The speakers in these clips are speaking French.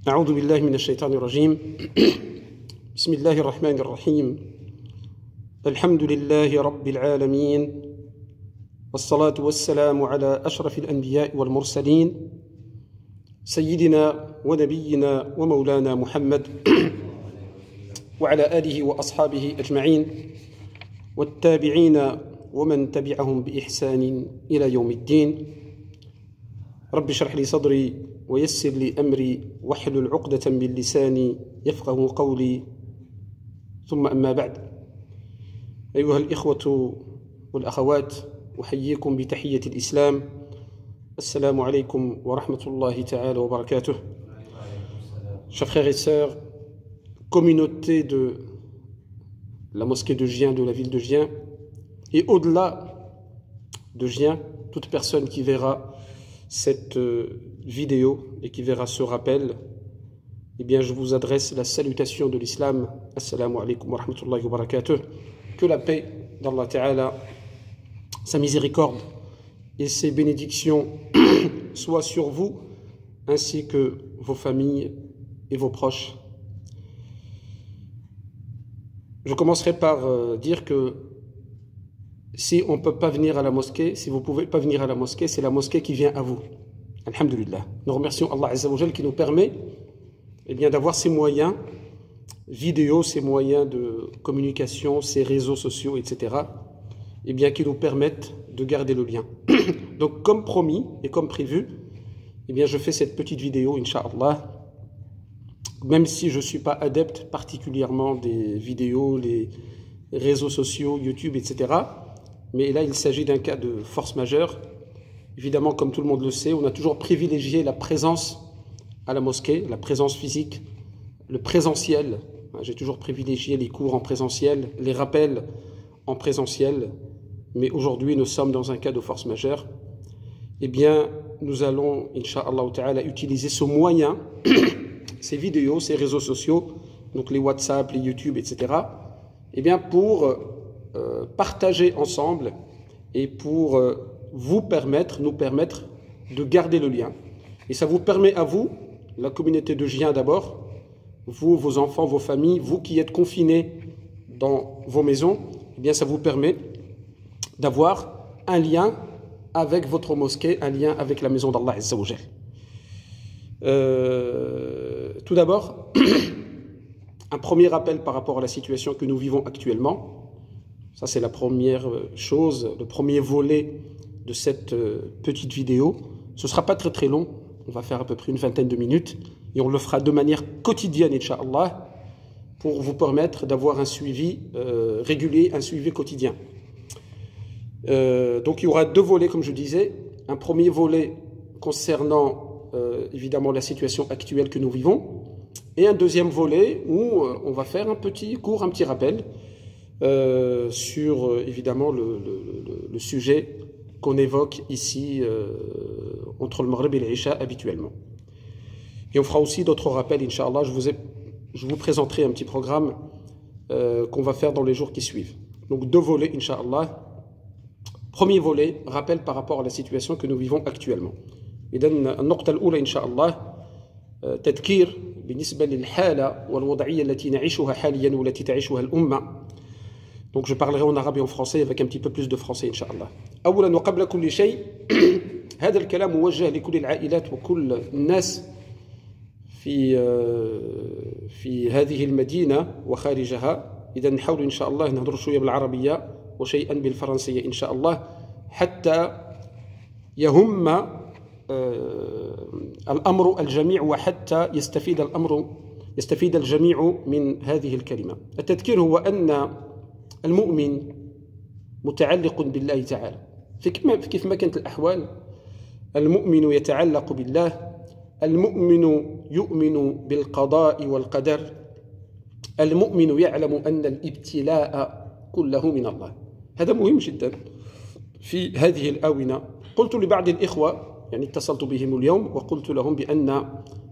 أعوذ بالله من الشيطان الرجيم بسم الله الرحمن الرحيم الحمد لله رب العالمين والصلاة والسلام على أشرف الأنبياء والمرسلين سيدنا ونبينا ومولانا محمد وعلى آله وأصحابه أجمعين والتابعين ومن تبعهم بإحسان إلى يوم الدين رب اشرح لي صدري ويسر لي أمري واحلل عقدة من لساني يفقه قولي ثم أما بعد أيها الإخوة والأخوات أحييكم بتحية الإسلام السلام عليكم ورحمة الله تعالى وبركاته. Chers frères et sœurs, communauté de la mosquée de Gien, de la ville de Gien, et au-delà de Gien, toute personne qui verra cette vidéo et qui verra ce rappel, eh bien je vous adresse la salutation de l'islam. Assalamu alaikum wa rahmatullahi wa barakatuh. Que la paix d'Allah Ta'ala, sa miséricorde et ses bénédictions soient sur vous ainsi que vos familles et vos proches. Je commencerai par dire que si on ne peut pas venir à la mosquée, si vous ne pouvez pas venir à la mosquée, c'est la mosquée qui vient à vous. Alhamdulillah. Nous remercions Allah Azza wa Jal qui nous permet d'avoir ces moyens vidéo, ces moyens de communication, ces réseaux sociaux, etc., qui nous permettent de garder le lien. Donc, comme promis et comme prévu, je fais cette petite vidéo, Inch'Allah, même si je ne suis pas adepte particulièrement des vidéos, les réseaux sociaux, YouTube, etc., mais là, il s'agit d'un cas de force majeure. Évidemment, comme tout le monde le sait, on a toujours privilégié la présence à la mosquée, la présence physique, le présentiel. J'ai toujours privilégié les cours en présentiel, les rappels en présentiel. Mais aujourd'hui, nous sommes dans un cas de force majeure. Nous allons, Inch'Allah Ta'ala, utiliser ce moyen, ces vidéos, ces réseaux sociaux, donc les WhatsApp, les YouTube, etc., pour partager ensemble et pour nous permettre de garder le lien. Et ça vous permet à vous, la communauté de Gien d'abord, vous, vos enfants, vos familles, vous qui êtes confinés dans vos maisons, ça vous permet d'avoir un lien avec votre mosquée, un lien avec la maison d'Allah Azza wa Jal. Tout d'abord, un premier rappel par rapport à la situation que nous vivons actuellement. Ça, c'est la première chose, le premier volet de cette petite vidéo. Ce ne sera pas très très long, on va faire à peu près une vingtaine de minutes et on le fera de manière quotidienne, Inch'Allah, pour vous permettre d'avoir un suivi régulier, un suivi quotidien. Donc il y aura deux volets, comme je disais. Un premier volet concernant évidemment la situation actuelle que nous vivons, et un deuxième volet où on va faire un petit cours, un petit rappel sur évidemment le sujet qu'on évoque ici entre le Maghreb et l'Isha habituellement. Et on fera aussi d'autres rappels, Inch'Allah. Je vous présenterai un petit programme qu'on va faire dans les jours qui suivent. Donc deux volets, Inch'Allah. Premier volet, rappel par rapport à la situation que nous vivons actuellement. إذن النقطة الأولى إن شاء الله تذكير بالنسبة للحالة والوضعية التي نعيشها حاليا والتي تعيشها الأمة. Donc je parlerai en arabe et en français avec un petit peu plus de français إن شاء الله. أولا وقبل كل شيء هذا الكلام موجه لكل العائلات وكل الناس في هذه المدينة وخارجها. إذا نحاول إن شاء الله نهضر شوية بالعربية وشيئا بالفرنسية إن شاء الله حتى يهم الأمر الجميع وحتى يستفيد الجميع من هذه الكلمة. التذكير هو أن المؤمن متعلق بالله تعالى كيف ما كانت الأحوال. المؤمن يتعلق بالله، المؤمن يؤمن بالقضاء والقدر، المؤمن يعلم أن الابتلاء كله من الله. هذا مهم جدا في هذه الآونة. قلت لبعض الإخوة اتصلت بهم اليوم وقلت لهم بأن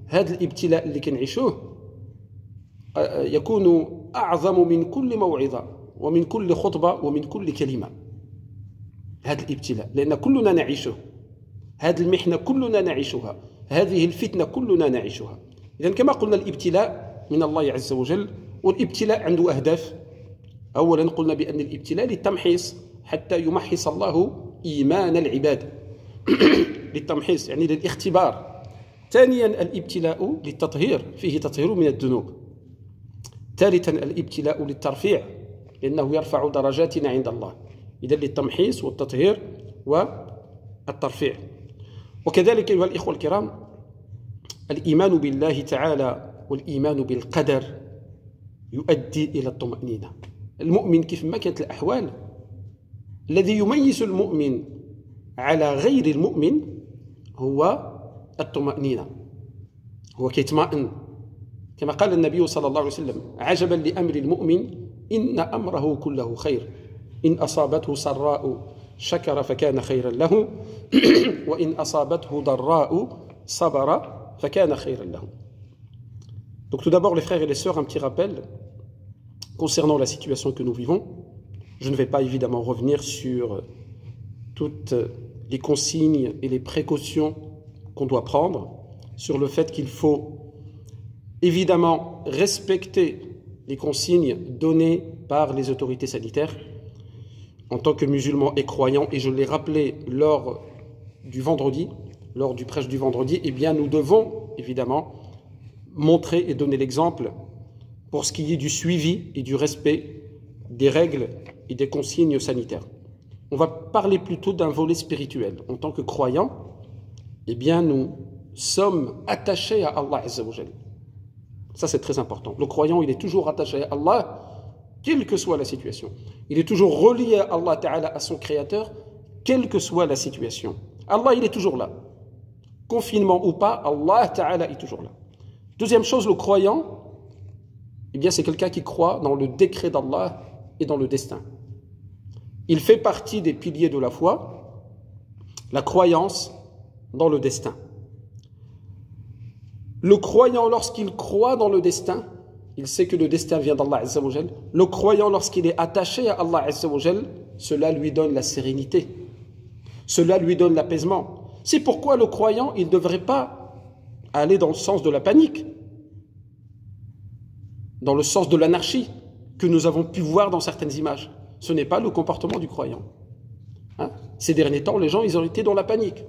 هذا الابتلاء اللي كنعيشوه يكون أعظم من كل موعظة ومن كل خطبة ومن كل كلمة. هذا الابتلاء لأن كلنا نعيشه، هذه المحنة كلنا نعيشها، هذه الفتنة كلنا نعيشها. إذن كما قلنا الابتلاء من الله عز وجل، والابتلاء عنده أهداف. أولا قلنا بأن الابتلاء للتمحيص حتى يمحص الله إيمان العباد للتمحيص يعني للاختبار. ثانيا الابتلاء للتطهير، فيه تطهير من الذنوب. ثالثا الابتلاء للترفيع لأنه يرفع درجاتنا عند الله. إذن للتمحيص والتطهير والترفيع. وكذلك أيها الإخوة الكرام الإيمان بالله تعالى والإيمان بالقدر يؤدي إلى الطمأنينة. المؤمن كيف ما كانت الأحوال، الذي يميز المؤمن على غير المؤمن هو الطمأنينة، هو كيطمئن. كما قال النبي صلى الله عليه وسلم: عجبا لأمر المؤمن إن أمره كله خير، إن أصابته سراء شكر فكان خيرا له وإن أصابته ضراء صبر فكان خيرا له. Donc tout d'abord les frères et les sœurs, un petit rappel concernant la situation que nous vivons. Je ne vais pas évidemment revenir sur toutes les consignes et les précautions qu'on doit prendre, sur le fait qu'il faut évidemment respecter les consignes données par les autorités sanitaires en tant que musulmans et croyants. Et je l'ai rappelé lors du vendredi, lors du prêche du vendredi, eh bien nous devons évidemment montrer et donner l'exemple pour ce qui est du suivi et du respect des règles et des consignes sanitaires. On va parler plutôt d'un volet spirituel. En tant que croyants, eh bien nous sommes attachés à Allah Azza wa Jal. Ça c'est très important. Le croyant, il est toujours attaché à Allah, quelle que soit la situation. Il est toujours relié à Allah Ta'ala, à son Créateur, quelle que soit la situation. Allah, il est toujours là. Confinement ou pas, Allah Ta'ala est toujours là. Deuxième chose, le croyant, eh bien, c'est quelqu'un qui croit dans le décret d'Allah et dans le destin. Il fait partie des piliers de la foi, la croyance dans le destin. Le croyant, lorsqu'il croit dans le destin, il sait que le destin vient d'Allah Azza wa Jal. Le croyant, lorsqu'il est attaché à Allah Azza wa Jal, cela lui donne la sérénité. Cela lui donne l'apaisement. C'est pourquoi le croyant, il ne devrait pas aller dans le sens de la panique, dans le sens de l'anarchie que nous avons pu voir dans certaines images. Ce n'est pas le comportement du croyant. Ces derniers temps, les gens, ils ont été dans la panique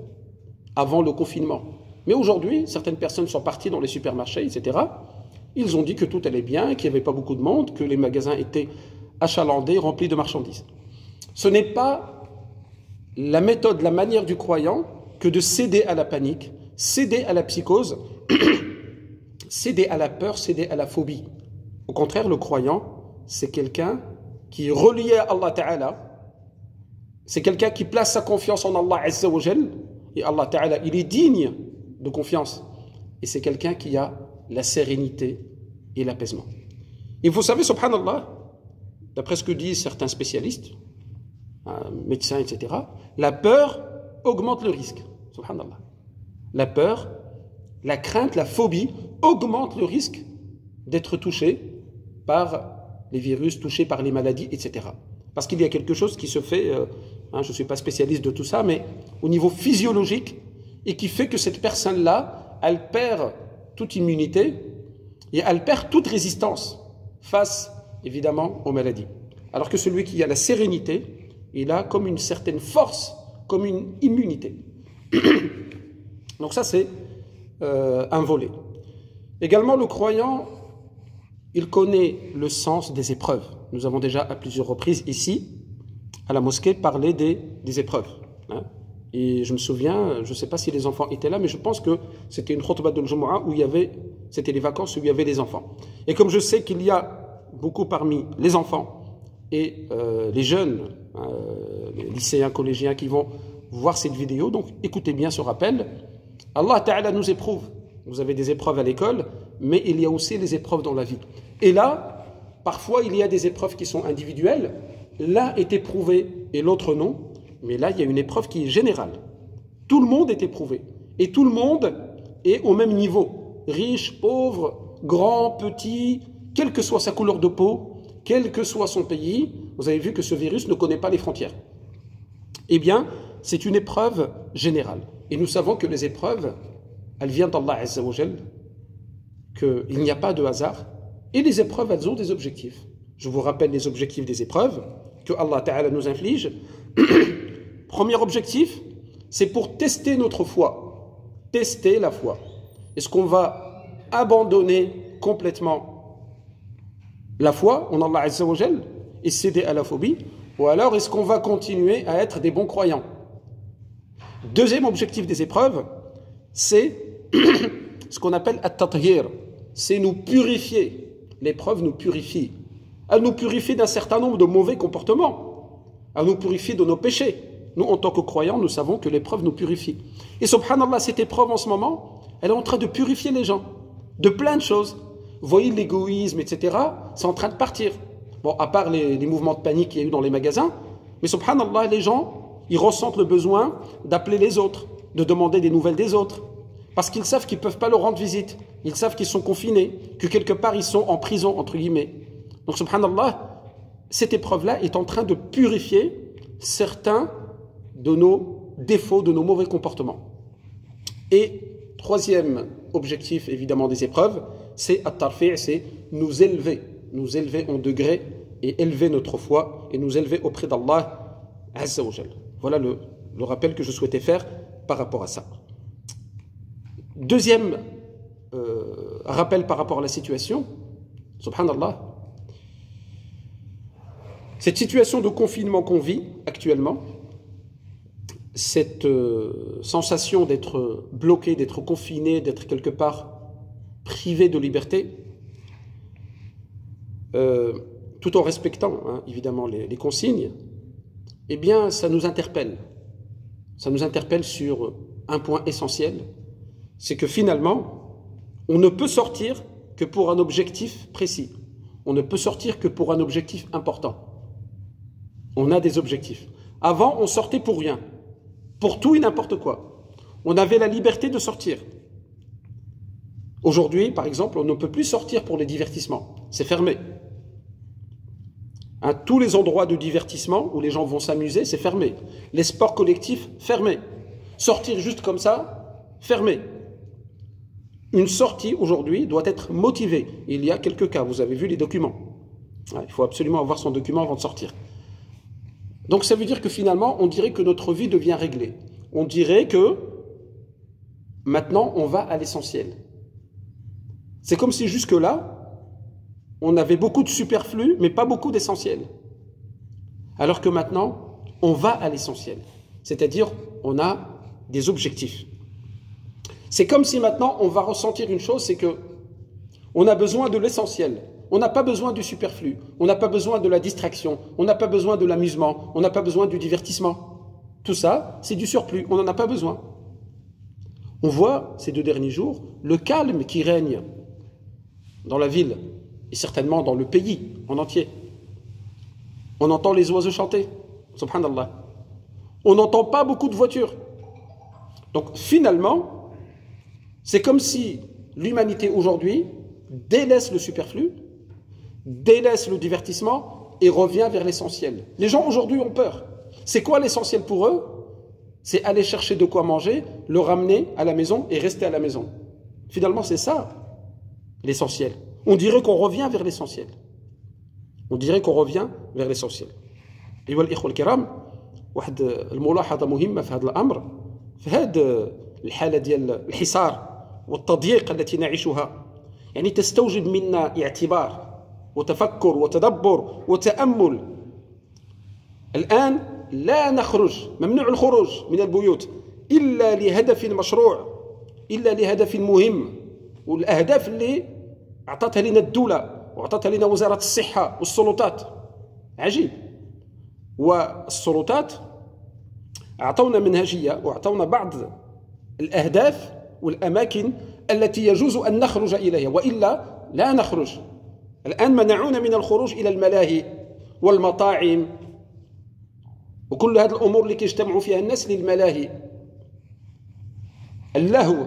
avant le confinement. Mais aujourd'hui, certaines personnes sont parties dans les supermarchés, etc. Ils ont dit que tout allait bien, qu'il n'y avait pas beaucoup de monde, que les magasins étaient achalandés, remplis de marchandises. Ce n'est pas la méthode, la manière du croyant que de céder à la panique, céder à la psychose, céder à la peur, céder à la phobie. Au contraire, le croyant, c'est quelqu'un qui est relié à Allah Ta'ala, c'est quelqu'un qui place sa confiance en Allah Azza wa Jal, et Allah Ta'ala, il est digne de confiance, et c'est quelqu'un qui a la sérénité et l'apaisement. Et vous savez, subhanallah, d'après ce que disent certains spécialistes, médecins, etc., la peur augmente le risque, subhanallah. La peur, la crainte, la phobie augmente le risque d'être touché par les virus, touché par les maladies, etc. Parce qu'il y a quelque chose qui se fait, je ne suis pas spécialiste de tout ça, mais au niveau physiologique, et qui fait que cette personne-là, elle perd toute immunité et elle perd toute résistance face, évidemment, aux maladies. Alors que celui qui a la sérénité, il a comme une certaine force, comme une immunité. Donc ça, c'est un volet. Également, le croyant, il connaît le sens des épreuves. Nous avons déjà à plusieurs reprises ici, à la mosquée, parlé des épreuves. Et je me souviens, je ne sais pas si les enfants étaient là, mais je pense que c'était une khutbah de Jumu'ah où il y avait, c'était les vacances où il y avait les enfants. Et comme je sais qu'il y a beaucoup parmi les enfants et les jeunes, les lycéens, collégiens qui vont voir cette vidéo, donc écoutez bien ce rappel. Allah Ta'ala nous éprouve. Vous avez des épreuves à l'école, mais il y a aussi les épreuves dans la vie. Et là, parfois il y a des épreuves qui sont individuelles. L'un est éprouvé et l'autre non. Mais là, il y a une épreuve qui est générale. Tout le monde est éprouvé. Et tout le monde est au même niveau. Riche, pauvre, grand, petit, quelle que soit sa couleur de peau, quel que soit son pays. Vous avez vu que ce virus ne connaît pas les frontières. Eh bien, c'est une épreuve générale. Et nous savons que les épreuves, elles viennent d'Allah Azza wa Jal. qu'il n'y a pas de hasard et les épreuves, elles ont des objectifs. Je vous rappelle les objectifs des épreuves que Allah Ta'ala nous inflige. Premier objectif, c'est pour tester notre foi. Tester la foi. Est-ce qu'on va abandonner complètement la foi en Allah Azza wa Jal et céder à la phobie, ou alors est-ce qu'on va continuer à être des bons croyants? Deuxième objectif des épreuves, c'est ce qu'on appelle at-tathir, c'est nous purifier. L'épreuve nous purifie. Elle nous purifie d'un certain nombre de mauvais comportements. Elle nous purifie de nos péchés. Nous, en tant que croyants, nous savons que l'épreuve nous purifie. Et subhanallah, cette épreuve en ce moment, elle est en train de purifier les gens de plein de choses. Vous voyez l'égoïsme, etc., c'est en train de partir. Bon, à part les mouvements de panique qu'il y a eu dans les magasins, mais subhanallah, les gens, ils ressentent le besoin d'appeler les autres, de demander des nouvelles des autres. Parce qu'ils savent qu'ils ne peuvent pas leur rendre visite. Ils savent qu'ils sont confinés, que quelque part ils sont en prison, entre guillemets. Donc subhanallah, cette épreuve-là est en train de purifier certains de nos défauts, de nos mauvais comportements. Et troisième objectif, évidemment, des épreuves, c'est at-tarfi', c'est nous élever en degré et élever notre foi et nous élever auprès d'Allah Azza wa Jal. Voilà le rappel que je souhaitais faire par rapport à ça. Deuxième rappel par rapport à la situation, subhanallah, cette situation de confinement qu'on vit actuellement, cette sensation d'être bloqué, d'être confiné, d'être quelque part privé de liberté, tout en respectant évidemment les consignes, eh bien ça nous interpelle. Ça nous interpelle sur un point essentiel, c'est que finalement, on ne peut sortir que pour un objectif précis. On ne peut sortir que pour un objectif important. On a des objectifs. Avant, on sortait pour rien, pour tout et n'importe quoi. On avait la liberté de sortir. Aujourd'hui, par exemple, on ne peut plus sortir pour les divertissements. C'est fermé. Tous les endroits de divertissement où les gens vont s'amuser, c'est fermé. Les sports collectifs, fermés. Sortir juste comme ça, fermé. Une sortie aujourd'hui doit être motivée. Il y a quelques cas, vous avez vu les documents. Il faut absolument avoir son document avant de sortir. Donc ça veut dire que finalement, on dirait que notre vie devient réglée. On dirait que maintenant, on va à l'essentiel. C'est comme si jusque-là, on avait beaucoup de superflu, mais pas beaucoup d'essentiel. Alors que maintenant, on va à l'essentiel. C'est-à-dire, on a des objectifs. C'est comme si maintenant, on va ressentir une chose, c'est que on a besoin de l'essentiel. On n'a pas besoin du superflu. On n'a pas besoin de la distraction. On n'a pas besoin de l'amusement. On n'a pas besoin du divertissement. Tout ça, c'est du surplus. On n'en a pas besoin. On voit, ces 2 derniers jours, le calme qui règne dans la ville et certainement dans le pays en entier. On entend les oiseaux chanter, subhanallah. On n'entend pas beaucoup de voitures. Donc finalement, c'est comme si l'humanité aujourd'hui délaisse le superflu, délaisse le divertissement et revient vers l'essentiel. Les gens aujourd'hui ont peur. C'est quoi l'essentiel pour eux? C'est aller chercher de quoi manger, le ramener à la maison et rester à la maison. Finalement, c'est ça l'essentiel. On dirait qu'on revient vers l'essentiel. On dirait qu'on revient vers l'essentiel. أيها الإخوة الكرام، واحد الملاحظة مهمة في هذا الأمر، في هذه الحالة ديال الحصار والتضييق التي نعيشها، يعني تستوجب منا اعتبار وتفكر وتدبر وتأمل. الآن لا نخرج، ممنوع الخروج من البيوت إلا لهدف مشروع، إلا لهدف مهم، والأهداف اللي أعطتها لنا الدولة وأعطتها لنا وزارة الصحة والسلطات. عجيب. والسلطات أعطونا منهجية وأعطونا بعض الأهداف والأماكن التي يجوز أن نخرج إليها، وإلا لا نخرج. الآن منعونا من الخروج إلى الملاهي والمطاعم وكل هذه الأمور اللي كيجتمعوا فيها الناس للملاهي. اللهو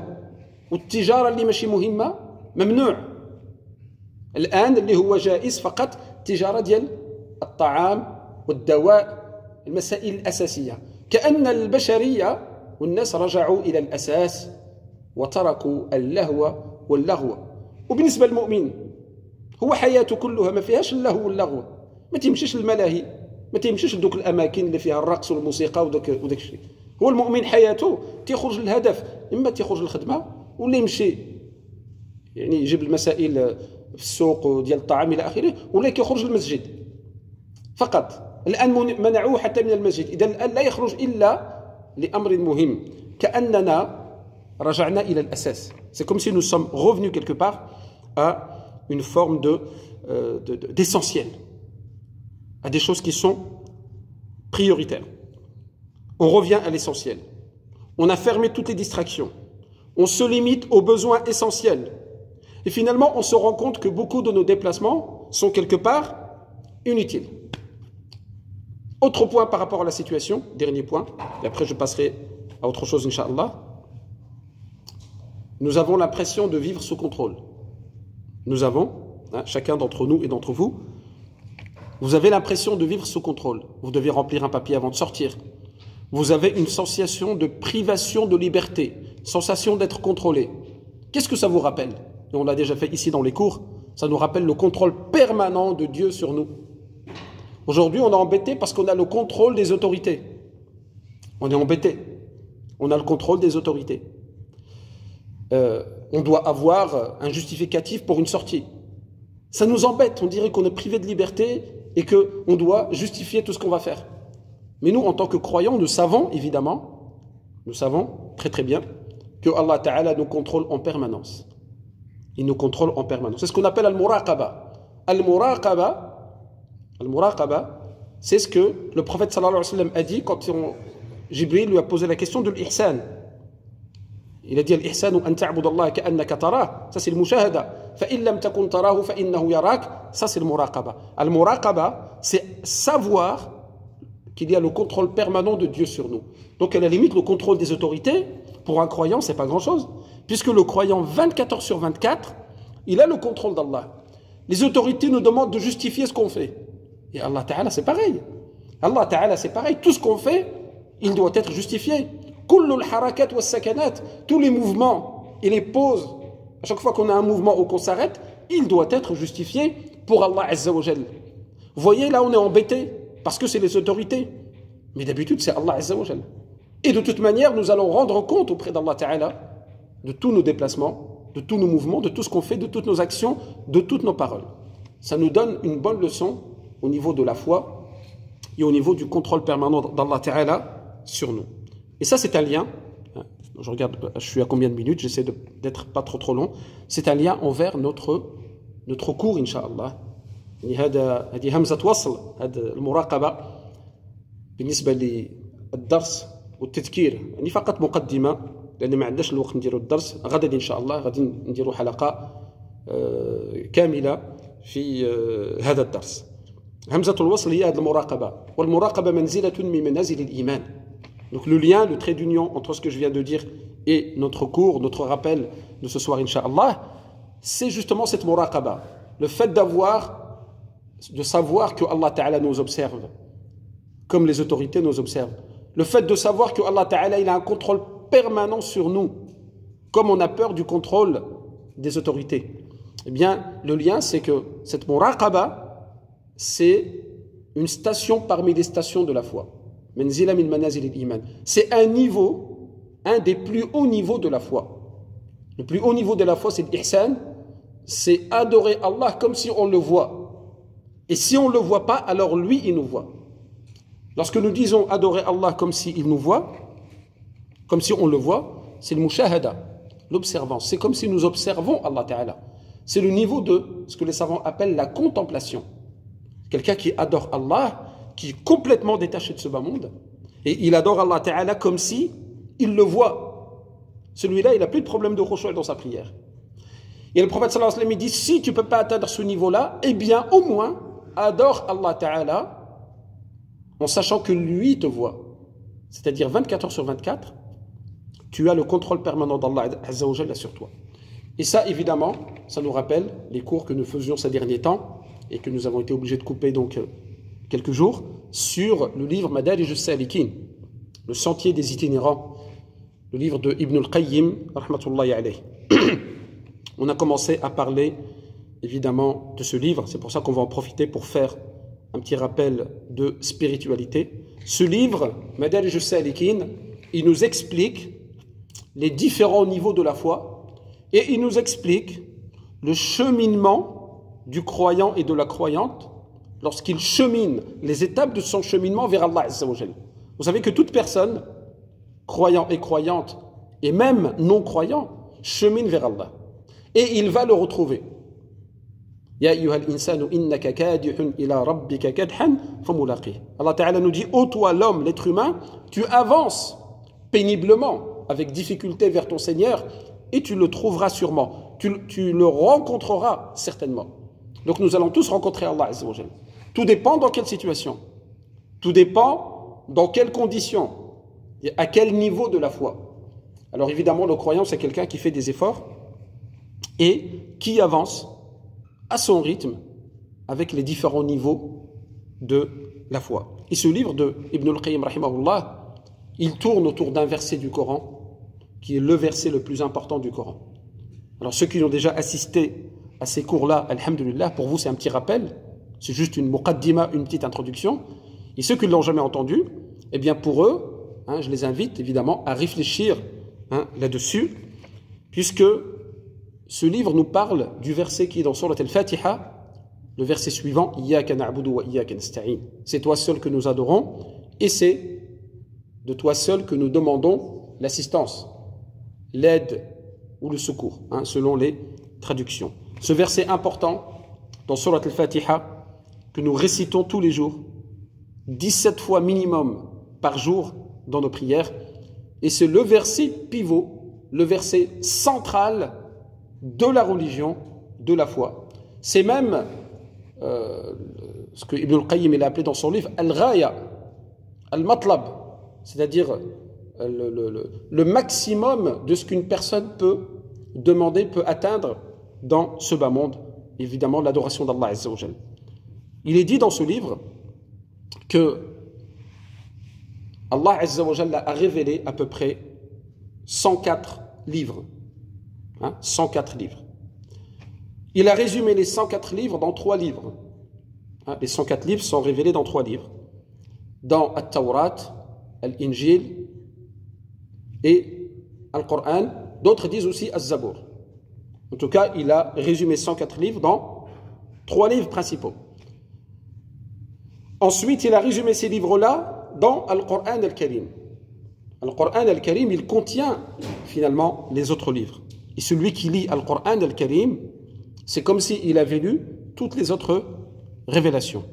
والتجارة اللي ماشي مهمة ممنوع. الآن اللي هو جائز فقط تجارة ديال الطعام والدواء، المسائل الأساسية. كأن البشرية والناس رجعوا إلى الأساس وتركوا اللهو واللغو. وبالنسبة للمؤمن هو حياته كلها ما فيهاش اللهو واللغو، ما تيمشيش للملاهي، ما تيمشيش لدوك الأماكن اللي فيها الرقص والموسيقى وداك الشيء. هو المؤمن حياته تيخرج للهدف، إما تيخرج للخدمة ولا يمشي يعني يجيب المسائل في السوق ديال الطعام إلى آخره، ولا كيخرج للمسجد فقط. الآن منعوه حتى من المسجد، إذا الآن لا يخرج إلا لأمر مهم، كأننا رجعنا إلى الأساس. C'est comme si nous sommes revenus quelque part à une forme d'essentiel, à des choses qui sont prioritaires. On revient à l'essentiel. On a fermé toutes les distractions. On se limite aux besoins essentiels. Et finalement, on se rend compte que beaucoup de nos déplacements sont quelque part inutiles. Autre point par rapport à la situation, dernier point, et après je passerai à autre chose, Inch'Allah. Nous avons l'impression de vivre sous contrôle. Nous avons, chacun d'entre nous et d'entre vous, vous avez l'impression de vivre sous contrôle. Vous devez remplir un papier avant de sortir. Vous avez une sensation de privation de liberté, sensation d'être contrôlé. Qu'est-ce que ça vous rappelle? Et on l'a déjà fait ici dans les cours, ça nous rappelle le contrôle permanent de Dieu sur nous. Aujourd'hui, on est embêté parce qu'on a le contrôle des autorités. On est embêté. On a le contrôle des autorités. On doit avoir un justificatif pour une sortie. Ça nous embête, on dirait qu'on est privé de liberté et qu'on doit justifier tout ce qu'on va faire. Mais nous, en tant que croyants, nous savons évidemment, nous savons très très bien que Allah Ta'ala nous contrôle en permanence. Il nous contrôle en permanence. C'est ce qu'on appelle al-muraqaba. Al-muraqaba, c'est ce que le prophète sallallahu alayhi wa sallam a dit quand Jibril lui a posé la question de l'ihsan. Il a dit al-ihsanu an ta'budu Allah ka'annaka tarah. Ça c'est le mushahada. Fa in lam takun tarahu fa innahu yarak. Ça c'est le muraqaba. Al-muraqaba, c'est savoir qu'il y a le contrôle permanent de Dieu sur nous. Donc à la limite, le contrôle des autorités, pour un croyant, c'est pas grand-chose. Puisque le croyant, 24 heures sur 24, il a le contrôle d'Allah. Les autorités nous demandent de justifier ce qu'on fait. Et Allah Ta'ala, c'est pareil. Allah Ta'ala, c'est pareil. Tout ce qu'on fait, il doit être justifié. Tous les mouvements et les pauses, à chaque fois qu'on a un mouvement ou qu'on s'arrête, il doit être justifié pour Allah Azza wa Jal. Vous voyez, là, on est embêté parce que c'est les autorités. Mais d'habitude, c'est Allah Azza wa Jal. Et de toute manière, nous allons rendre compte auprès d'Allah Ta'ala de tous nos déplacements, de tous nos mouvements, de tout ce qu'on fait, de toutes nos actions, de toutes nos paroles. Ça nous donne une bonne leçon au niveau de la foi et au niveau du contrôle permanent d'Allah Ta'ala sur nous. Et ça, c'est un lien. Je regarde, je suis à combien de minutes, j'essaie d'être pas trop long. C'est un lien envers notre cours, Inch'Allah. هذه همزة وصل هذه المراقبة بالنسبة للدرس والتذكير يعني فقط مقدمة لأن ما عندناش الوقت نديروا الدرس غدا إن شاء الله غادي نديروا حلقة كاملة في هذا الدرس. همزة الوصل هي هذه المراقبة والمراقبة منزلة من منازل الإيمان. Donc le lien, le trait d'union entre ce que je viens de dire et notre cours, notre rappel de ce soir, Inch'Allah, c'est justement cette muraqaba. Le fait de savoir que Allah Ta'ala nous observe, comme les autorités nous observent. Le fait de savoir que Allah Ta'ala, il a un contrôle permanent sur nous, comme on a peur du contrôle des autorités. Eh bien, le lien, c'est que cette muraqaba, c'est une station parmi les stations de la foi. C'est un niveau, un des plus hauts niveaux de la foi. Le plus haut niveau de la foi, c'est l'ihsan, c'est adorer Allah comme si on le voit. Et si on ne le voit pas, alors lui, il nous voit. Lorsque nous disons adorer Allah comme si il nous voit, comme si on le voit, c'est le mushahada, l'observance. C'est comme si nous observons Allah Ta'ala. C'est le niveau de ce que les savants appellent la contemplation. Quelqu'un qui adore Allah, qui est complètement détaché de ce bas monde, et il adore Allah Ta'ala comme si il le voit. Celui-là, il n'a plus de problème de khushu' dans sa prière. Et le prophète sallallahu alayhi wa sallam dit, si tu ne peux pas atteindre ce niveau-là, eh bien au moins, adore Allah Ta'ala en sachant que lui te voit. C'est-à-dire 24 heures sur 24, tu as le contrôle permanent d'Allah Azza wa Jalla sur toi. Et ça, évidemment, ça nous rappelle les cours que nous faisions ces derniers temps et que nous avons été obligés de couper donc quelques jours sur le livre Madarij al-Salikin, le sentier des itinérants, le livre de Ibn al-Qayyim, rahmatullahi alayh. On a commencé à parler évidemment de ce livre, c'est pour ça qu'on va en profiter pour faire un petit rappel de spiritualité. Ce livre, Madarij as-Salikin, il nous explique les différents niveaux de la foi et il nous explique le cheminement du croyant et de la croyante lorsqu'il chemine, les étapes de son cheminement vers Allah Azza wa Jal. Vous savez que toute personne, croyant et croyante, et même non-croyant, chemine vers Allah. Et il va le retrouver. Ya ayyuhal insanu innaka kadihun ila rabbika kadhan famulaqih. Allah Ta'ala nous dit, ô toi l'homme, l'être humain, tu avances péniblement, avec difficulté vers ton Seigneur, et tu le trouveras sûrement. Tu le rencontreras certainement. Donc nous allons tous rencontrer Allah Azza wa Jal. Tout dépend dans quelle situation. Tout dépend dans quelles conditions. Et à quel niveau de la foi. Alors évidemment, le croyant, c'est quelqu'un qui fait des efforts et qui avance à son rythme avec les différents niveaux de la foi. Et ce livre de Ibn al-Qayyim, rahimahullah, il tourne autour d'un verset du Coran qui est le verset le plus important du Coran. Alors ceux qui ont déjà assisté à ces cours-là, alhamdulillah, pour vous c'est un petit rappel, c'est juste une muqaddima, une petite introduction. Et ceux qui ne l'ont jamais entendu, eh bien pour eux, je les invite évidemment à réfléchir là-dessus, puisque ce livre nous parle du verset qui est dans Surat al-Fatiha, le verset suivant, Iyyaka na'budu wa iyyaka nasta'in. C'est toi seul que nous adorons et c'est de toi seul que nous demandons l'assistance, l'aide ou le secours, selon les traductions. Ce verset important dans Surat al-Fatiha que nous récitons tous les jours, 17 fois minimum par jour dans nos prières, et c'est le verset pivot, le verset central de la religion, de la foi. C'est même ce que Ibn al-Qayyim a appelé dans son livre Al-Ghaya, Al-Matlab, c'est-à-dire le maximum de ce qu'une personne peut demander, peut atteindre dans ce bas monde, évidemment l'adoration d'Allah Azza wa Jal. Il est dit dans ce livre que Allah Azza wa Jal a révélé à peu près 104 livres. 104 livres. Il a résumé les 104 livres dans 3 livres. Les 104 livres sont révélés dans 3 livres. Dans At-Tawrat, Al-Injil et Al-Qur'an. D'autres disent aussi Az-Zabour. En tout cas, il a résumé 104 livres dans 3 livres principaux. Ensuite, il a résumé ces livres-là dans Al-Qur'an Al-Karim. Al-Qur'an Al-Karim, il contient finalement les autres livres. Et celui qui lit Al-Qur'an Al-Karim, c'est comme s'il avait lu toutes les autres révélations.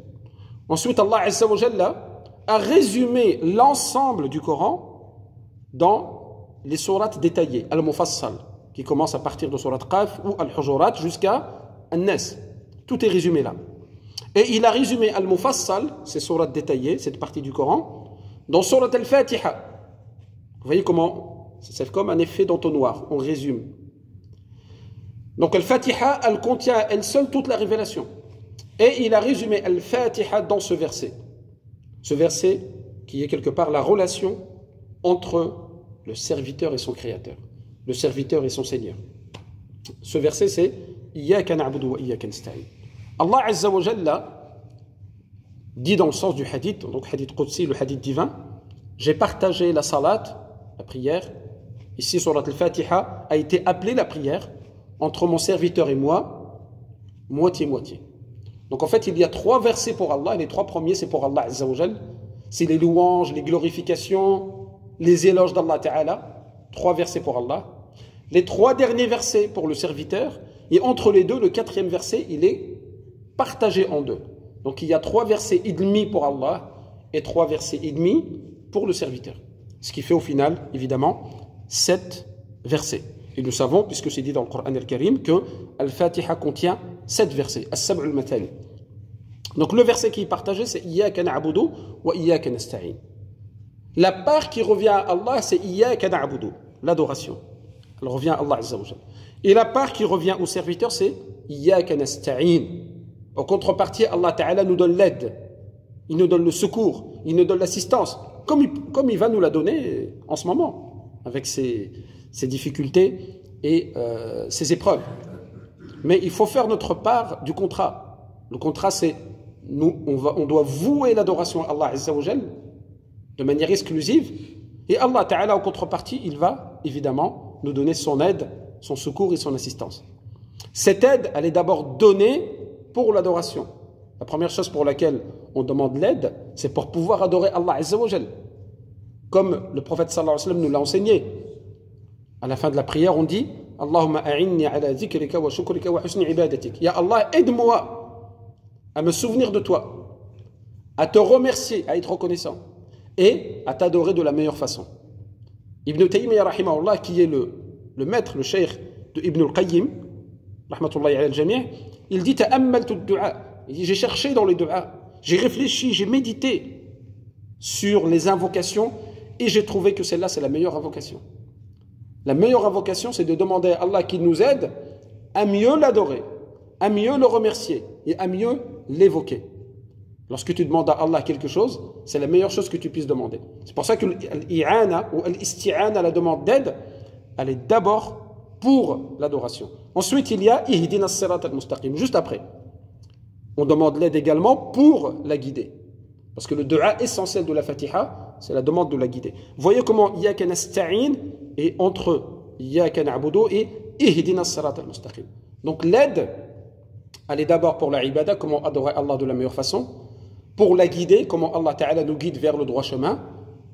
Ensuite, Allah Azza wa Jalla a résumé l'ensemble du Coran dans les sourates détaillées, Al-Mufassal, qui commence à partir de Surat Qaf ou Al-Hujurat jusqu'à An-Nas. Tout est résumé là. Et il a résumé Al-Mufassal, ces sourates détaillées, cette partie du Coran, dans Surat Al-Fatiha. Vous voyez comment c'est comme un effet d'entonnoir, on résume. Donc Al-Fatiha, elle contient à elle seule toute la révélation. Et il a résumé Al-Fatiha dans ce verset. Ce verset qui est quelque part la relation entre le serviteur et son créateur, le serviteur et son Seigneur. Ce verset c'est Iyyaka na'budu wa iyyaka nasta'in. Allah Azza wa Jalla dit dans le sens du hadith, donc hadith Qudsi, le hadith divin, j'ai partagé la salat, la prière. Ici, Surat Al-Fatiha a été appelée la prière entre mon serviteur et moi, moitié-moitié. Donc en fait, il y a 3 versets pour Allah, et les 3 premiers, c'est pour Allah Azza wa Jal. C'est les louanges, les glorifications, les éloges d'Allah Ta'ala. 3 versets pour Allah. Les 3 derniers versets pour le serviteur, et entre les deux, le 4e verset, il est partagé en 2. Donc il y a 3 versets et demi pour Allah, et 3 versets et demi pour le serviteur. Ce qui fait au final, évidemment, 7 versets. Et nous savons, puisque c'est dit dans le Coran Al-Karim, que Al-Fatiha contient 7 versets, As-Sab'u al-Mathani. Donc le verset qui est partagé, c'est Iyyaka na'budu wa iyyaka nasta'in. La part qui revient à Allah, c'est Iyyaka na'budu, l'adoration. Elle revient à Allah Azza wa Jalla. Et la part qui revient au serviteur, c'est Iyyaka nasta'in. En contrepartie, Allah Ta'ala nous donne l'aide. Il nous donne le secours, il nous donne l'assistance, comme il va nous la donner en ce moment, avec ses difficultés et ses épreuves. Mais il faut faire notre part du contrat. Le contrat, c'est nous, on doit vouer l'adoration à Allah Azza wa Jal de manière exclusive. Et Allah Ta'ala, en contrepartie, il va évidemment nous donner son aide, son secours et son assistance. Cette aide, elle est d'abord donnée pour l'adoration. La première chose pour laquelle on demande l'aide, c'est pour pouvoir adorer Allah Azza wa Jal. Comme le prophète sallallahu alayhi wa sallam nous l'a enseigné. À la fin de la prière, on dit Allahumma a'inni ala dhikrika wa shukrika wa husni ibadatik. Ya Allah, aide-moi à me souvenir de toi, à te remercier, à être reconnaissant et à t'adorer de la meilleure façon. Ibn Taymiyyah rahimahullah, qui est le maître, le cheikh de Ibn al-Qayyim, rahmatullahi ala al-jami', il dit ta'ammaltu ad-du'a. Il dit j'ai cherché dans les du'a, j'ai réfléchi, j'ai médité sur les invocations et j'ai trouvé que celle-là c'est la meilleure invocation. La meilleure invocation, c'est de demander à Allah qu'il nous aide à mieux l'adorer, à mieux le remercier et à mieux l'évoquer. Lorsque tu demandes à Allah quelque chose, c'est la meilleure chose que tu puisses demander. C'est pour ça que l'i'ana ou l'isti'ana, la demande d'aide, elle est d'abord pour l'adoration. Ensuite, il y a ihdina as-sirat al-mustaqim, juste après. On demande l'aide également pour la guider. Parce que le dua essentiel de la Fatiha, c'est la demande de la guider. Voyez comment iyyaka nasta'in est entre iyyaka na'budu et ihdina as-sirat al-mustaqim. Donc l'aide, elle est d'abord pour la ibada, comment adorer Allah de la meilleure façon, pour la guider, comment Allah Ta'ala nous guide vers le droit chemin,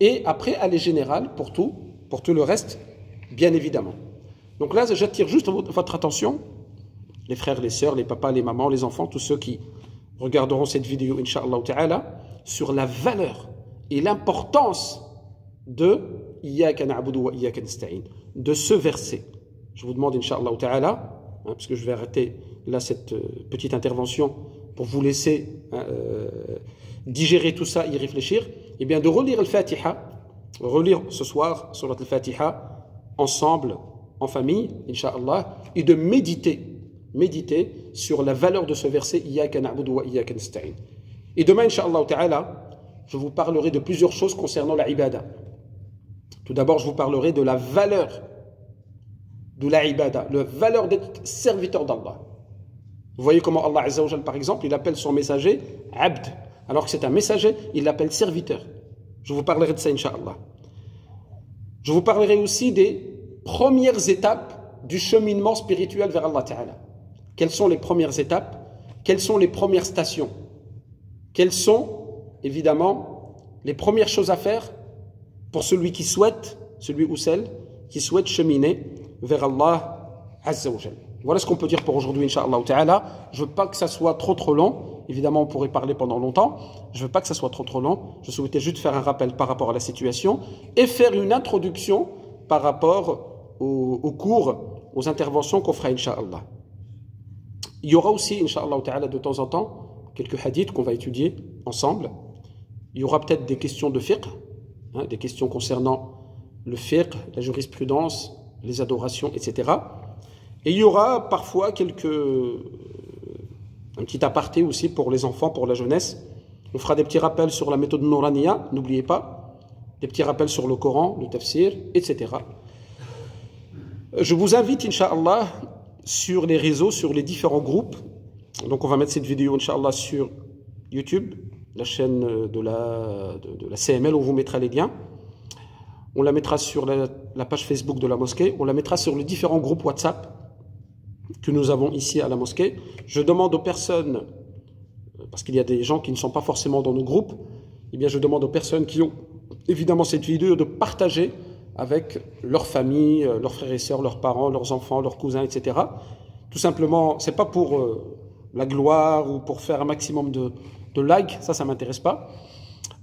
et après elle est générale pour tout le reste, bien évidemment. Donc là, j'attire juste votre attention, les frères, les sœurs, les papas, les mamans, les enfants, tous ceux qui regarderont cette vidéo, Inch'Allah Ta'ala, sur la valeur et l'importance de Iyyaka na'budu wa iyyaka nasta'in, de ce verset. Je vous demande, Inch'Allah Ta'ala, parce que je vais arrêter là cette petite intervention pour vous laisser digérer tout ça, y réfléchir, et bien de relire le Fatiha, relire ce soir Surat al-Fatiha ensemble, en famille, Inch'Allah, et de méditer sur la valeur de ce verset Iyyaka na'budu wa iyyaka nasta'in. Et demain, Inch'Allah Ta'ala, je vous parlerai de plusieurs choses concernant la ibada. Tout d'abord, je vous parlerai de la valeur de la ibada, la valeur d'être serviteur d'Allah. Vous voyez comment Allah Azza wa Jal, par exemple, il appelle son messager Abd, alors que c'est un messager, il l'appelle serviteur. Je vous parlerai de ça, Inch'Allah. Je vous parlerai aussi des premières étapes du cheminement spirituel vers Allah Ta'ala. Quelles sont les premières étapes? Quelles sont les premières stations? Quelles sont, évidemment, les premières choses à faire pour celui qui souhaite, celui ou celle qui souhaite cheminer vers Allah Azza wa Jal. Voilà ce qu'on peut dire pour aujourd'hui, Inch'Allah Ta'ala. Je ne veux pas que ça soit trop long. Évidemment, on pourrait parler pendant longtemps. Je ne veux pas que ça soit trop long. Je souhaitais juste faire un rappel par rapport à la situation et faire une introduction par rapport aux cours, aux interventions qu'on fera, Inch'Allah. Il y aura aussi, Inch'Allah Ta'ala, de temps en temps, quelques hadiths qu'on va étudier ensemble. Il y aura peut-être des questions de fiqh, des questions concernant le fiqh, la jurisprudence, les adorations, etc. Et il y aura parfois un petit aparté aussi pour les enfants, pour la jeunesse. On fera des petits rappels sur la méthode Nouraniya, n'oubliez pas, des petits rappels sur le Coran, le tafsir, etc. Je vous invite, Inch'Allah, sur les réseaux, sur les différents groupes. Donc on va mettre cette vidéo, Inch'Allah, sur YouTube, la chaîne de la CML, on vous mettra les liens. On la mettra sur la page Facebook de la mosquée. On la mettra sur les différents groupes WhatsApp que nous avons ici à la mosquée. Je demande aux personnes, parce qu'il y a des gens qui ne sont pas forcément dans nos groupes, eh bien je demande aux personnes qui ont évidemment cette vidéo de partager avec leur famille, leurs frères et sœurs, leurs parents, leurs enfants, leurs cousins, etc. Tout simplement, c'est pas pour la gloire ou pour faire un maximum de likes, ça m'intéresse pas.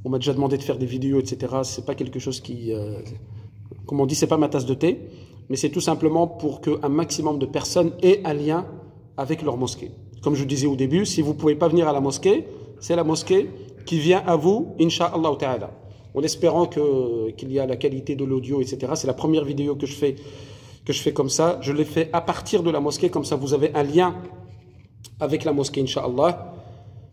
On m'a déjà demandé de faire des vidéos, etc. C'est pas quelque chose qui, comme on dit, c'est pas ma tasse de thé, mais c'est tout simplement pour qu'un maximum de personnes aient un lien avec leur mosquée. Comme je disais au début, si vous pouvez pas venir à la mosquée, c'est la mosquée qui vient à vous, Inch'Allah Ta'ala. En espérant qu'il y a la qualité de l'audio, etc. C'est la première vidéo que je fais comme ça. Je l'ai fait à partir de la mosquée, comme ça vous avez un lien avec la mosquée, Inch'Allah.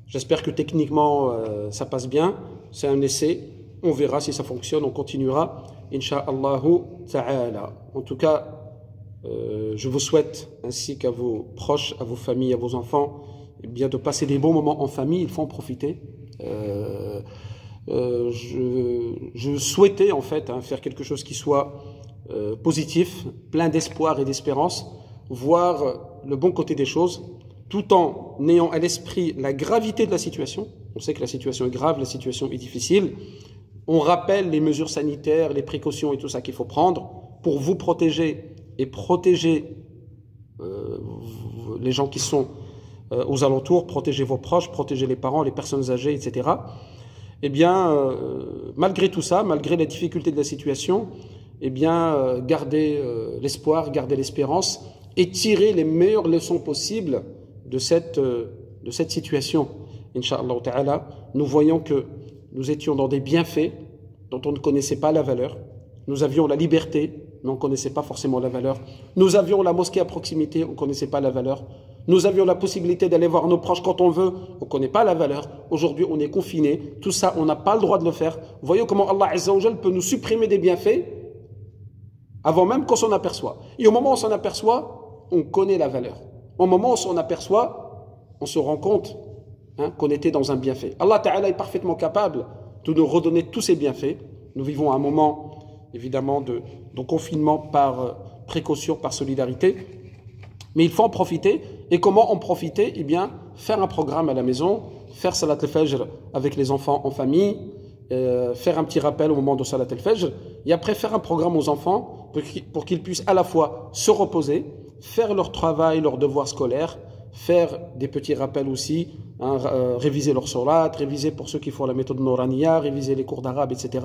J'espère que techniquement ça passe bien. C'est un essai. On verra si ça fonctionne. On continuera, Inch'Allah Ta'ala. En tout cas, Je vous souhaite, ainsi qu'à vos proches, à vos familles, à vos enfants, eh bien, de passer des bons moments en famille. Il faut en profiter. Je souhaitais en fait faire quelque chose qui soit positif, plein d'espoir et d'espérance, voir le bon côté des choses, tout en ayant à l'esprit la gravité de la situation. On sait que la situation est grave, la situation est difficile. On rappelle les mesures sanitaires, les précautions et tout ça qu'il faut prendre pour vous protéger et protéger les gens qui sont aux alentours, protéger vos proches, protéger les parents, les personnes âgées, etc. Eh bien, malgré tout ça, malgré la difficulté de la situation, eh bien, gardez l'espoir, gardez l'espérance et tirez les meilleures leçons possibles de cette situation. Inch'Allah ta'ala, nous voyons que nous étions dans des bienfaits dont on ne connaissait pas la valeur. Nous avions la liberté, mais on ne connaissait pas forcément la valeur. Nous avions la mosquée à proximité, on ne connaissait pas la valeur. Nous avions la possibilité d'aller voir nos proches quand on veut, on ne connaît pas la valeur. Aujourd'hui, on est confiné. Tout ça, on n'a pas le droit de le faire. Voyez comment Allah Azza wa Jal peut nous supprimer des bienfaits avant même qu'on s'en aperçoit. Et au moment où on s'en aperçoit, on connaît la valeur. Au moment où on s'en aperçoit, on se rend compte qu'on était dans un bienfait. Allah Ta'ala est parfaitement capable de nous redonner tous ces bienfaits. Nous vivons un moment, évidemment, de confinement par précaution, par solidarité. Mais il faut en profiter. Et comment en profiter? Eh bien, faire un programme à la maison, faire Salat al-Fajr avec les enfants en famille, faire un petit rappel au moment de Salat al-Fajr, et après faire un programme aux enfants pour qu'ils puissent à la fois se reposer, faire leur travail, leurs devoirs scolaires, faire des petits rappels aussi, réviser leur solat, réviser pour ceux qui font la méthode Nouraniya, réviser les cours d'arabe, etc.,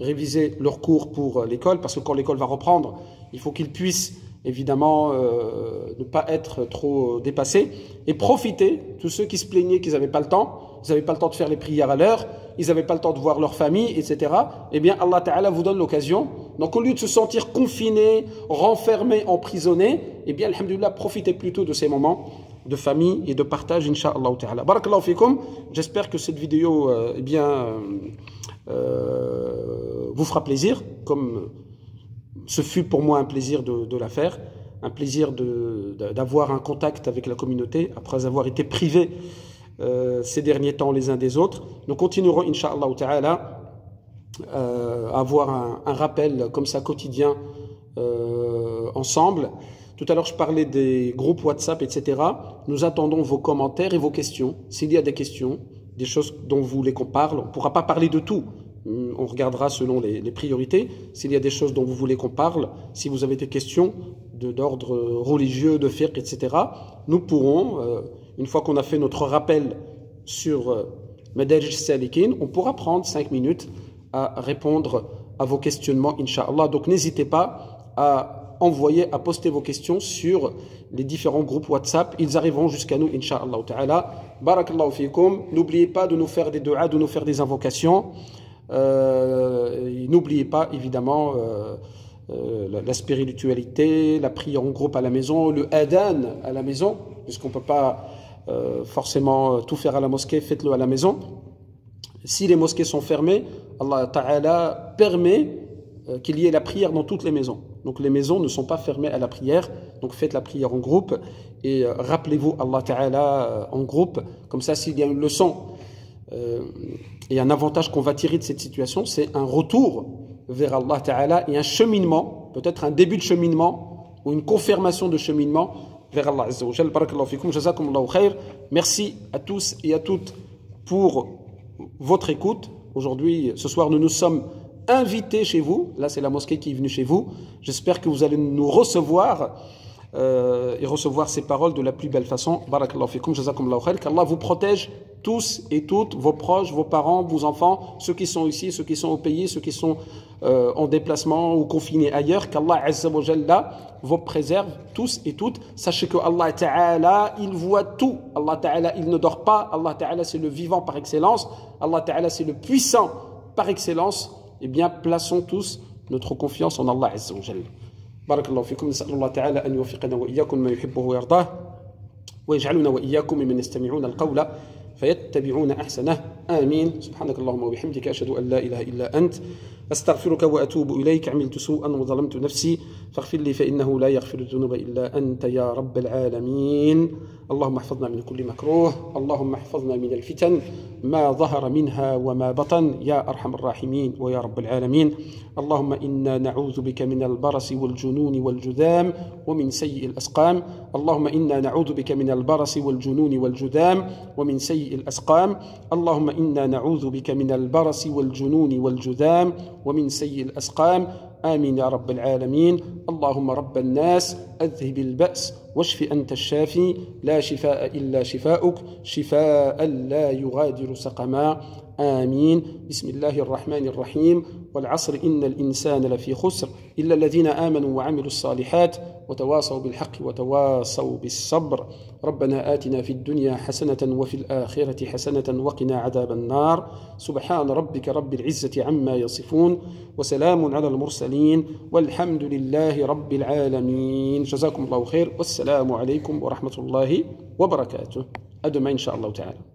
réviser leurs cours pour l'école, parce que quand l'école va reprendre, il faut qu'ils puissent évidemment ne pas être trop dépassés, et profiter, tous ceux qui se plaignaient qu'ils n'avaient pas le temps, ils n'avaient pas le temps de faire les prières à l'heure, ils n'avaient pas le temps de voir leur famille, etc., eh bien Allah Ta'ala vous donne l'occasion. Donc au lieu de se sentir confiné, renfermé, emprisonné, eh bien alhamdoulilah, profitez plutôt de ces moments de famille et de partage, incha'Allah Ta'ala. Barakallahu fikum, j'espère que cette vidéo vous fera plaisir, comme ce fut pour moi un plaisir de la faire, un plaisir d'avoir un contact avec la communauté, après avoir été privé ces derniers temps les uns des autres. Nous continuerons, incha'Allah Ta'ala, à avoir un rappel comme ça quotidien ensemble. Tout à l'heure, je parlais des groupes WhatsApp, etc. Nous attendons vos commentaires et vos questions. S'il y a des questions, des choses dont vous voulez qu'on parle, on ne pourra pas parler de tout. On regardera selon les priorités. S'il y a des choses dont vous voulez qu'on parle, si vous avez des questions d'ordre religieux, de fiqh, etc., nous pourrons, une fois qu'on a fait notre rappel sur Madarij Salikin, on pourra prendre 5 minutes à répondre à vos questionnements, incha'Allah. Donc n'hésitez pas à envoyer, à poster vos questions sur les différents groupes WhatsApp. Ils arriveront jusqu'à nous, incha'Allah ta'ala. Barakallahu fikum. N'oubliez pas de nous faire des du'as, de nous faire des invocations. N'oubliez pas, évidemment, la spiritualité, la prière en groupe à la maison, le adhan à la maison, puisqu'on ne peut pas forcément tout faire à la mosquée, faites-le à la maison. Si les mosquées sont fermées, Allah Ta'ala permet qu'il y ait la prière dans toutes les maisons. Donc les maisons ne sont pas fermées à la prière, donc faites la prière en groupe et rappelez-vous Allah Ta'ala en groupe. Comme ça, s'il y a une leçon et un avantage qu'on va tirer de cette situation, c'est un retour vers Allah Ta'ala et un cheminement, peut-être un début de cheminement ou une confirmation de cheminement vers Allah Azza wa Jal. Barakallahu fikum, jazakumullahu khair. Merci à tous et à toutes pour votre écoute. Aujourd'hui, ce soir, nous nous sommes invités chez vous. Là, c'est la mosquée qui est venue chez vous. J'espère que vous allez nous recevoir et recevoir ces paroles de la plus belle façon. Barakallahu fikum, jazakumullahu khair. Qu'Allah vous protège tous et toutes, vos proches, vos parents, vos enfants, ceux qui sont ici, ceux qui sont au pays, ceux qui sont en déplacement ou confinés ailleurs. Qu'Allah Azza wa Jalla vous préserve tous et toutes. Sachez que Allah Ta'ala, il voit tout. Allah Ta'ala, il ne dort pas. Allah Ta'ala, c'est le vivant par excellence. Allah Ta'ala, c'est le puissant par excellence. Eh bien, plaçons tous notre confiance en Allah Azza wa Jalla. Barakallahu fikum. Nas'alullah Ta'ala an yuwaffiqana wa iyyakum ma yuhibbuhu wa yardah. Wa yaj'aluna wa iyyakum mimman yastami'una al-qawla فيتبعون أحسنه آمين سبحانك اللهم وبحمدك أشهد أن لا إله إلا أنت أستغفرك وأتوب إليك. عملت سوءا وظلمت نفسي فاغفر لي فإنه لا يغفر الذنوب إلا أنت يا رب العالمين. اللهم احفظنا من كل مكروه، اللهم احفظنا من الفتن ما ظهر منها وما بطن يا أرحم الراحمين ويا رب العالمين. اللهم إنا نعوذ بك من البرص والجنون والجذام ومن سيء الأسقام. اللهم إنا نعوذ بك من البرص والجنون والجذام ومن سيء الأسقام. اللهم إنا نعوذ بك من البرص والجنون والجذام ومن سيء الأسقام. آمين يا رب العالمين. اللهم رب الناس أذهب البأس واشف أنت الشافي، لا شفاء إلا شفاؤك، شفاء لا يغادر سقما. آمين. بسم الله الرحمن الرحيم. والعصر إن الإنسان لفي خسر إلا الذين آمنوا وعملوا الصالحات وتواصوا بالحق وتواصوا بالصبر. ربنا آتنا في الدنيا حسنة وفي الآخرة حسنة وقنا عذاب النار. سبحان ربك رب العزة عما يصفون وسلام على المرسلين والحمد لله رب العالمين. جزاكم الله خير والسلام عليكم ورحمة الله وبركاته. أدم إن شاء الله تعالى.